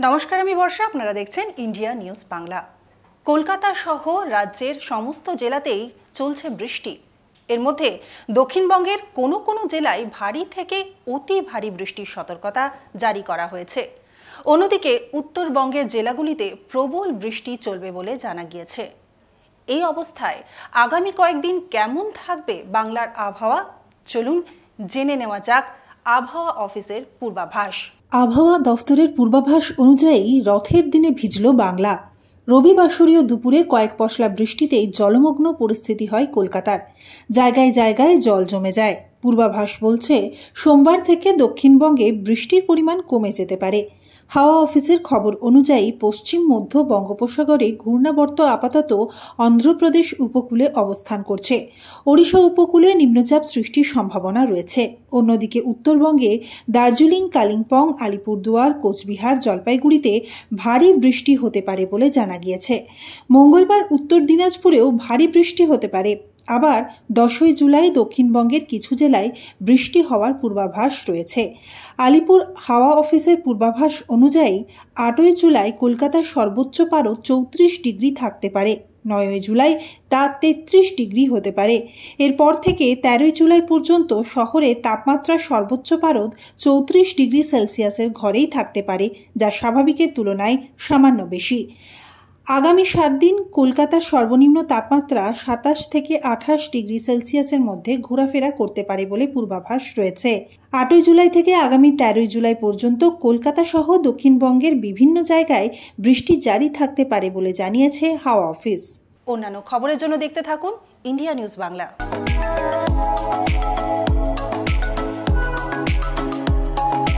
নমস্কার, আমি বর্ষা। আপনারা দেখছেন ইন্ডিয়া নিউজ বাংলা। কলকাতা সহ রাজ্যের সমস্ত জেলাতেই চলছে বৃষ্টি। এর মধ্যে দক্ষিণবঙ্গের কোনো কোনো জেলায় ভারী থেকে অতি ভারী বৃষ্টির সতর্কতা জারি করা হয়েছে। অন্যদিকে উত্তরবঙ্গের জেলাগুলিতে প্রবল বৃষ্টি চলবে বলে জানা গিয়েছে। এই অবস্থায় আগামী কয়েকদিন কেমন থাকবে বাংলার আবহাওয়া, চলুন জেনে নেওয়া যাক আবহাওয়া অফিসের পূর্বাভাস। আবহাওয়া দফতরের পূর্বাভাস অনুযায়ী রথের দিনে ভিজল বাংলা। রবিবাসরীয় দুপুরে কয়েক পশলা বৃষ্টিতেই জলমগ্ন পরিস্থিতি হয় কলকাতার। জায়গায় জায়গায় জল জমে যায়। পূর্বাভাস বলছে সোমবার থেকে দক্ষিণবঙ্গে বৃষ্টির পরিমাণ কমে যেতে পারে। হাওয়া অফিসের খবর অনুযায়ী পশ্চিম মধ্য বঙ্গোপসাগরে ঘূর্ণাবর্ত আপাতত অন্ধ্রপ্রদেশ উপকূলে অবস্থান করছে। ওড়িশা উপকূলে নিম্নচাপ সৃষ্টির সম্ভাবনা রয়েছে। অন্যদিকে উত্তরবঙ্গে দার্জিলিং, কালিম্পং, আলিপুরদুয়ার, কোচবিহার, জলপাইগুড়িতে ভারী বৃষ্টি হতে পারে বলে জানা গিয়েছে। মঙ্গলবার উত্তর দিনাজপুরেও ভারী বৃষ্টি হতে পারে। আবার 10ই জুলাই দক্ষিণবঙ্গের কিছু জেলায় বৃষ্টি হওয়ার পূর্বাভাস রয়েছে। আলিপুর হাওয়া অফিসের পূর্বাভাস অনুযায়ী 8ই জুলাই কলকাতার সর্বোচ্চ পারদ 34 ডিগ্রি থাকতে পারে। 9ই জুলাই তা 33 ডিগ্রি হতে পারে। এরপর থেকে 13ই জুলাই পর্যন্ত শহরে তাপমাত্রা সর্বোচ্চ পারদ 34 ডিগ্রি সেলসিয়াসের ঘরেই থাকতে পারে, যা স্বাভাবিকের তুলনায় সামান্য বেশি। আগামী 7 দিন কলকাতার সর্বনিম্ন তাপমাত্রা 27 থেকে 28 ডিগ্রি সেলসিয়াসের মধ্যে ঘোরাফেরা করতে পারে বলে পূর্বাভাস রয়েছে। 8ই জুলাই থেকে আগামী 13ই জুলাই পর্যন্ত কলকাতা সহ দক্ষিণবঙ্গের বিভিন্ন জায়গায় বৃষ্টি জারি থাকতে পারে বলে জানিয়েছে হাওয়া অফিস। অন্যান্য খবরের জন্য দেখতে থাকুন ইন্ডিয়া নিউজ বাংলা।